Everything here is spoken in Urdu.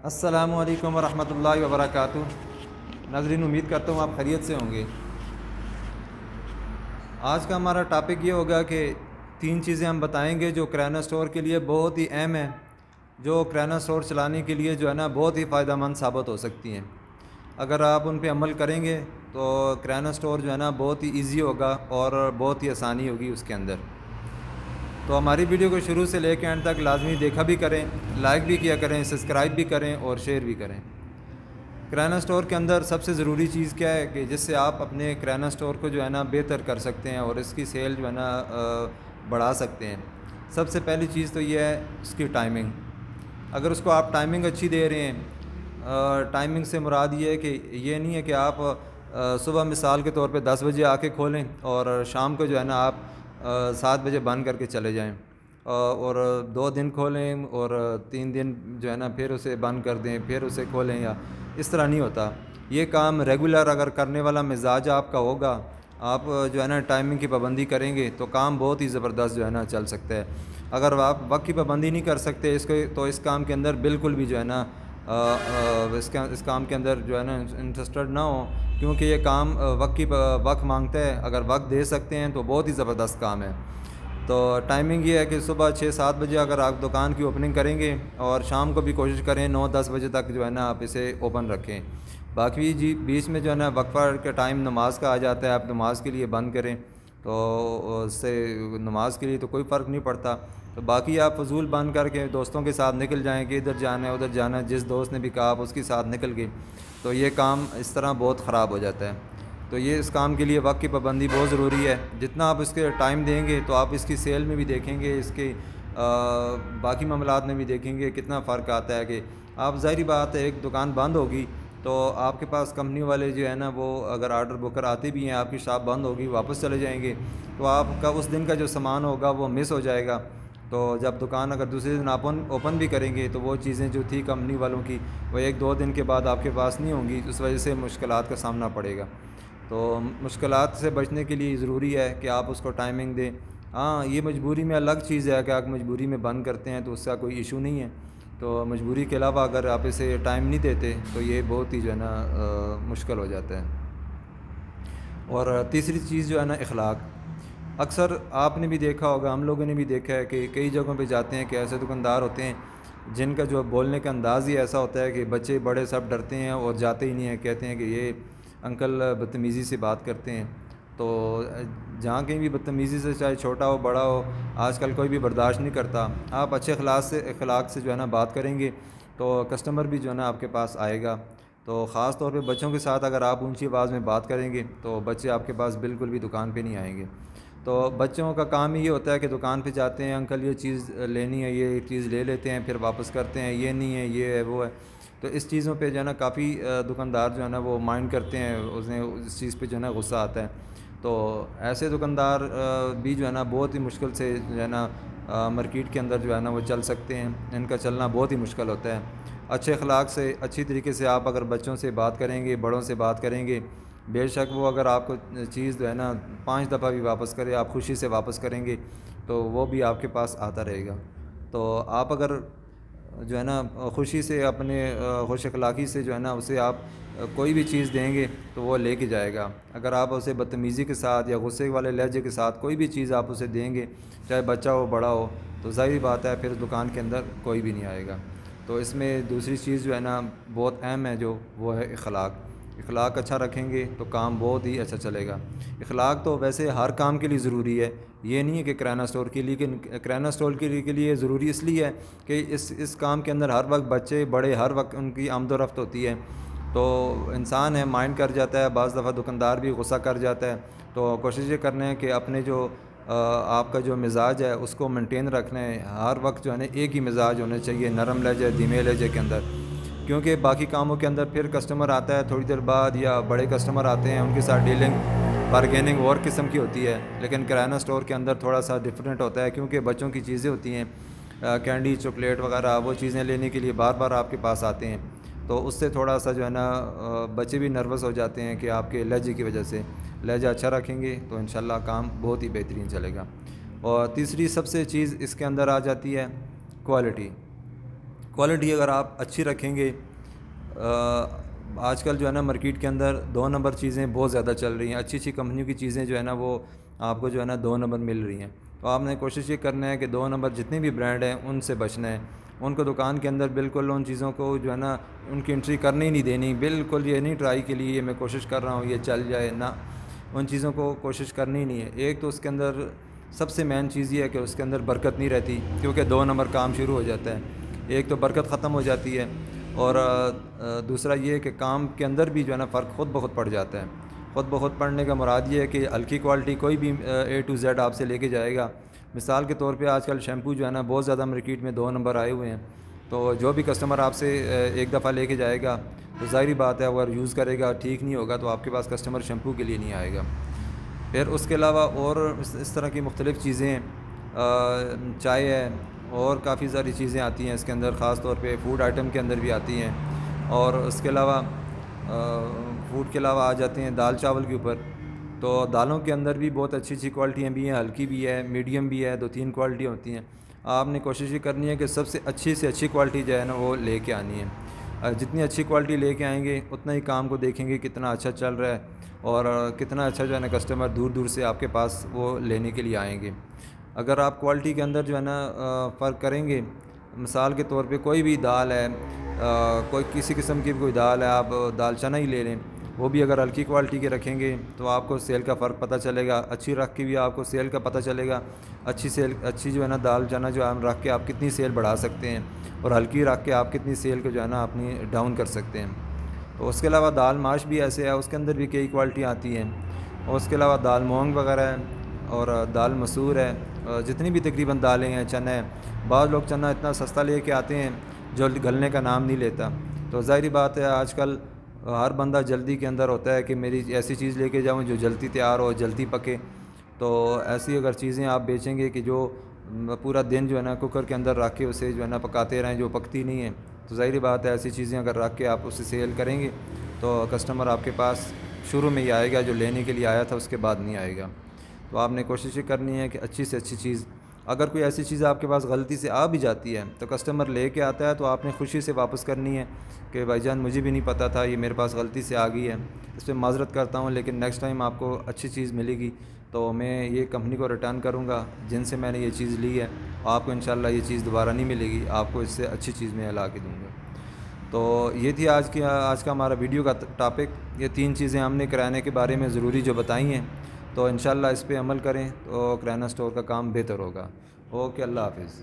السلام علیکم ورحمۃ اللہ وبرکاتہ۔ ناظرین، امید کرتا ہوں آپ خیریت سے ہوں گے۔ آج کا ہمارا ٹاپک یہ ہوگا کہ 3 چیزیں ہم بتائیں گے جو کرانہ اسٹور کے لیے بہت ہی اہم ہیں، جو کرانہ اسٹور چلانے کے لیے جو ہے نا بہت ہی فائدہ مند ثابت ہو سکتی ہیں۔ اگر آپ ان پہ عمل کریں گے تو کرانہ اسٹور جو ہے نا بہت ہی ایزی ہوگا اور بہت ہی آسانی ہوگی اس کے اندر۔ تو ہماری ویڈیو کو شروع سے لے کے اینڈ تک لازمی دیکھا بھی کریں، لائک بھی کیا کریں، سبسکرائب بھی کریں اور شیئر بھی کریں۔ کرانہ اسٹور کے اندر سب سے ضروری چیز کیا ہے کہ جس سے آپ اپنے کرانہ اسٹور کو جو ہے نا بہتر کر سکتے ہیں اور اس کی سیل جو ہے نا بڑھا سکتے ہیں۔ سب سے پہلی چیز تو یہ ہے اس کی ٹائمنگ۔ اگر اس کو آپ ٹائمنگ اچھی دے رہے ہیں، ٹائمنگ سے مراد یہ ہے کہ یہ نہیں ہے کہ آپ صبح مثال کے طور پہ 10 بجے آ کے کھولیں اور شام کو جو ہے نا آپ 7 بجے بند کر کے چلے جائیں، اور 2 دن کھولیں اور 3 دن جو ہے نا پھر اسے بند کر دیں، پھر اسے کھولیں، یا اس طرح نہیں ہوتا۔ یہ کام ریگولر اگر کرنے والا مزاج آپ کا ہوگا، آپ جو ہے نا ٹائمنگ کی پابندی کریں گے تو کام بہت ہی زبردست جو ہے نا چل سکتا ہے۔ اگر آپ وقت کی پابندی نہیں کر سکتے تو اس کام کے اندر بالکل بھی جو ہے نا اس کام کے اندر جو ہے نا انٹرسٹڈ نہ ہو، کیونکہ یہ کام وقت مانگتا ہے۔ اگر وقت دے سکتے ہیں تو بہت ہی زبردست کام ہے۔ تو ٹائمنگ یہ ہے کہ صبح 6-7 بجے اگر آپ دکان کی اوپننگ کریں گے اور شام کو بھی کوشش کریں 9-10 بجے تک جو ہے نا آپ اسے اوپن رکھیں۔ باقی بیچ میں جو ہے نا وقفہ کا ٹائم نماز کا آ جاتا ہے، آپ نماز کے لیے بند کریں تو اس سے نماز کے لیے تو کوئی فرق نہیں پڑتا۔ تو باقی آپ فضول بند کر کے دوستوں کے ساتھ نکل جائیں کہ ادھر جانا ہے ادھر جانا ہے، جس دوست نے بھی کہا آپ اس کے ساتھ نکل گئے، تو یہ کام اس طرح بہت خراب ہو جاتا ہے۔ تو یہ اس کام کے لیے وقت کی پابندی بہت ضروری ہے۔ جتنا آپ اس کے ٹائم دیں گے تو آپ اس کی سیل میں بھی دیکھیں گے، اس کے باقی معاملات میں بھی دیکھیں گے کتنا فرق آتا ہے۔ کہ آپ ظاہری بات ہے ایک دکان بند ہوگی تو آپ کے پاس کمپنی والے جو ہے نا وہ اگر آرڈر بکر آتے بھی ہیں، آپ کی شاپ بند ہوگی واپس چلے جائیں گے، تو آپ کا اس دن کا جو سامان ہوگا وہ مس ہو جائے گا۔ تو جب دکان اگر دوسرے دن اوپن بھی کریں گے تو وہ چیزیں جو تھی کمپنی والوں کی وہ 1-2 دن کے بعد آپ کے پاس نہیں ہوں گی، اس وجہ سے مشکلات کا سامنا پڑے گا۔ تو مشکلات سے بچنے کے لیے ضروری ہے کہ آپ اس کو ٹائمنگ دیں۔ ہاں، یہ مجبوری میں الگ چیز ہے کہ آپ مجبوری میں بند کرتے ہیں تو اس کا کوئی ایشو نہیں ہے۔ تو مجبوری کے علاوہ اگر آپ اسے ٹائم نہیں دیتے تو یہ بہت ہی جو ہے نا مشکل ہو جاتا ہے۔ اور تیسری چیز جو ہے نا اخلاق۔ اکثر آپ نے بھی دیکھا ہوگا، ہم لوگوں نے بھی دیکھا ہے کہ کئی جگہوں پہ جاتے ہیں کہ ایسے دکاندار ہوتے ہیں جن کا جو بولنے کا انداز ہی ایسا ہوتا ہے کہ بچے بڑے سب ڈرتے ہیں اور جاتے ہی نہیں ہیں، کہتے ہیں کہ یہ انکل بدتمیزی سے بات کرتے ہیں۔ تو جہاں کہیں بھی بدتمیزی سے، چاہے چھوٹا ہو بڑا ہو، آج کل کوئی بھی برداشت نہیں کرتا۔ آپ اچھے اخلاق سے جو ہے نا بات کریں گے تو کسٹمر بھی جو ہے نا آپ کے پاس آئے گا۔ تو خاص طور پہ بچوں کے ساتھ اگر آپ اونچی آواز میں بات کریں گے تو بچے آپ کے پاس بالکل بھی دکان پہ نہیں آئیں گے۔ تو بچوں کا کام ہی یہ ہوتا ہے کہ دکان پہ جاتے ہیں، انکل یہ چیز لینی ہے، یہ چیز لے لیتے ہیں، پھر واپس کرتے ہیں، یہ نہیں ہے، یہ ہے، وہ ہے۔ تو اس چیزوں پہ جو ہے نا کافی دکاندار جو ہے نا وہ مائنڈ کرتے ہیں، انہیں اس چیز پہ جو ہے نا غصہ آتا ہے۔ تو ایسے دکاندار بھی جو ہے نا بہت ہی مشکل سے جو ہے نا مارکیٹ کے اندر جو ہے نا وہ چل سکتے ہیں، ان کا چلنا بہت ہی مشکل ہوتا ہے۔ اچھے اخلاق سے، اچھی طریقے سے آپ اگر بچوں سے بات کریں گے، بڑوں سے بات کریں گے، بے شک وہ اگر آپ کو چیز جو ہے نا 5 دفعہ بھی واپس کرے، آپ خوشی سے واپس کریں گے تو وہ بھی آپ کے پاس آتا رہے گا۔ تو آپ اگر جو ہے نا خوشی سے، اپنے خوش اخلاقی سے جو ہے نا اسے آپ کوئی بھی چیز دیں گے تو وہ لے کے جائے گا۔ اگر آپ اسے بدتمیزی کے ساتھ یا غصے والے لہجے کے ساتھ کوئی بھی چیز آپ اسے دیں گے، چاہے بچہ ہو بڑا ہو، تو ظاہری بات ہے پھر دکان کے اندر کوئی بھی نہیں آئے گا۔ تو اس میں دوسری چیز جو ہے نا بہت اہم ہے جو وہ ہے اخلاق۔ اخلاق اچھا رکھیں گے تو کام بہت ہی اچھا چلے گا۔ اخلاق تو ویسے ہر کام کے لیے ضروری ہے، یہ نہیں ہے کہ کرانہ اسٹور کے لیے، لیکن کرانہ اسٹور کے لیے ضروری اس لیے ہے کہ اس کام کے اندر ہر وقت بچے بڑے، ہر وقت ان کی آمد و رفت ہوتی ہے۔ تو انسان ہے مائنڈ کر جاتا ہے، بعض دفعہ دکاندار بھی غصہ کر جاتا ہے۔ تو کوشش یہ کرنا ہے کہ اپنے جو آپ کا جو مزاج ہے اس کو مینٹین رکھنا ہے۔ ہر وقت جو ہے نا ایک ہی مزاج ہونا چاہیے، نرم لہجے، دھیمے لہجے کے اندر، کیونکہ باقی کاموں کے اندر پھر کسٹمر آتا ہے تھوڑی دیر بعد، یا بڑے کسٹمر آتے ہیں ان کے ساتھ ڈیلنگ بارگیننگ اور قسم کی ہوتی ہے۔ لیکن کرانہ اسٹور کے اندر تھوڑا سا ڈفرینٹ ہوتا ہے، کیونکہ بچوں کی چیزیں ہوتی ہیں، کینڈی، چاکلیٹ وغیرہ، وہ چیزیں لینے کے لیے بار بار آپ کے پاس آتے ہیں۔ تو اس سے تھوڑا سا جو ہے نا بچے بھی نروس ہو جاتے ہیں کہ آپ کے لہجے کی وجہ سے۔ لہجہ اچھا رکھیں گے تو انشاءاللہ کام بہت ہی بہترین چلے گا۔ اور تیسری سب سے چیز اس کے اندر آ جاتی ہے کوالٹی۔ کوالٹی اگر آپ اچھی رکھیں گے، آج کل جو ہے نا مارکیٹ کے اندر 2 نمبر چیزیں بہت زیادہ چل رہی ہیں، اچھی اچھی کمپنیوں کی چیزیں جو ہے نا وہ آپ کو جو ہے نا 2 نمبر مل رہی ہیں۔ تو آپ نے کوشش یہ کرنا ہے کہ 2 نمبر جتنے بھی برانڈ ہیں ان سے بچنا ہے، ان کو دکان کے اندر بالکل ان چیزوں کو جو ہے نا ان کی انٹری کرنے ہی نہیں دینی، بالکل یہ نہیں ٹرائی کے لیے میں کوشش کر رہا ہوں یہ چل جائے، نہ ان چیزوں کو کوشش کرنی ہی نہیں ہے۔ ایک تو اس کے اندر سب سے مین چیز یہ ہے کہ اس کے اندر برکت نہیں رہتی، کیونکہ 2 نمبر کام شروع ہو جاتا ہے، ایک تو برکت ختم ہو جاتی ہے، اور دوسرا یہ کہ کام کے اندر بھی جو ہے نا فرق خود بخود پڑ جاتا ہے۔ خود بخود پڑنے کا مراد یہ ہے کہ ہلکی کوالٹی کوئی بھی A to Z آپ سے لے کے جائے گا۔ مثال کے طور پہ آج کل شیمپو جو ہے نا بہت زیادہ مارکیٹ میں 2 نمبر آئے ہوئے ہیں، تو جو بھی کسٹمر آپ سے ایک دفعہ لے کے جائے گا تو ظاہری بات ہے اگر یوز کرے گا ٹھیک نہیں ہوگا تو آپ کے پاس کسٹمر شیمپو کے لیے نہیں آئے گا۔ پھر اس کے علاوہ اور اس طرح کی مختلف چیزیں، چائے ہے اور کافی ساری چیزیں آتی ہیں اس کے اندر، خاص طور پہ فوڈ آئٹم کے اندر بھی آتی ہیں، اور اس کے علاوہ فوڈ کے علاوہ آ جاتے ہیں دال چاول کے اوپر۔ تو دالوں کے اندر بھی بہت اچھی اچھی کوالٹیاں بھی ہیں، ہلکی بھی ہے، میڈیم بھی ہے، 2-3 کوالٹیاں ہوتی ہیں۔ آپ نے کوشش یہ کرنی ہے کہ سب سے اچھی کوالٹی جو ہے نا وہ لے کے آنی ہے۔ جتنی اچھی کوالٹی لے کے آئیں گے اتنا ہی کام کو دیکھیں گے کتنا اچھا چل رہا ہے، اور کتنا اچھا جو ہے نا کسٹمر دور دور سے آپ کے پاس وہ لینے کے لیے آئیں گے۔ اگر آپ کوالٹی کے اندر جو ہے نا فرق کریں گے، مثال کے طور پہ کوئی بھی دال ہے، کوئی کسی قسم کی کوئی دال ہے، آپ دال چنا ہی لے لیں، وہ بھی اگر ہلکی کوالٹی کے رکھیں گے تو آپ کو سیل کا فرق پتہ چلے گا، اچھی رکھ کے بھی آپ کو سیل کا پتہ چلے گا، اچھی جو ہے نا دال چنا جو ہے رکھ کے آپ کتنی سیل بڑھا سکتے ہیں، اور ہلکی رکھ کے آپ کتنی سیل کو جو ہے نا اپنی ڈاؤن کر سکتے ہیں۔ تو اس کے علاوہ دال ماش بھی ایسے ہے، اس کے اندر بھی کئی کوالٹی آتی ہیں، اور اس کے علاوہ دال مونگ وغیرہ ہے، اور دال مسور ہے، جتنی بھی تقریباً دالیں ہیں، چنا ہے۔ بعض لوگ چنا اتنا سستا لے کے آتے ہیں جو گلنے کا نام نہیں لیتا، تو ظاہری بات ہے آج کل ہر بندہ جلدی کے اندر ہوتا ہے کہ میری ایسی چیز لے کے جاؤں جو جلدی تیار ہو، جلدی پکے۔ تو ایسی اگر چیزیں آپ بیچیں گے کہ جو پورا دن جو ہے نا کوکر کے اندر رکھ کے اسے جو ہے نا پکاتے رہیں، جو پکتی نہیں ہیں، تو ظاہری بات ہے ایسی چیزیں اگر رکھ کے آپ اسے سیل کریں گے تو کسٹمر آپ کے پاس شروع میں ہی آئے گا، جو لینے کے لیے آیا تھا اس کے بعد نہیں آئے گا۔ تو آپ نے کوشش یہ کرنی ہے کہ اچھی سے اچھی چیز، اگر کوئی ایسی چیز آپ کے پاس غلطی سے آ بھی جاتی ہے تو کسٹمر لے کے آتا ہے تو آپ نے خوشی سے واپس کرنی ہے کہ بھائی جان مجھے بھی نہیں پتہ تھا، یہ میرے پاس غلطی سے آ گئی ہے، اس پہ معذرت کرتا ہوں، لیکن نیکسٹ ٹائم آپ کو اچھی چیز ملے گی تو میں یہ کمپنی کو ریٹرن کروں گا جن سے میں نے یہ چیز لی ہے، آپ کو انشاءاللہ یہ چیز دوبارہ نہیں ملے گی، آپ کو اس سے اچھی چیز میں لا کے دوں گا۔ تو یہ تھی آج کا ہمارا ویڈیو کا ٹاپک۔ یہ 3 چیزیں ہم نے کرانے کے بارے میں ضروری جو بتائی ہیں، تو انشاءاللہ اس پہ عمل کریں تو کرانہ اسٹور کا کام بہتر ہوگا۔ اوکے، اللہ حافظ۔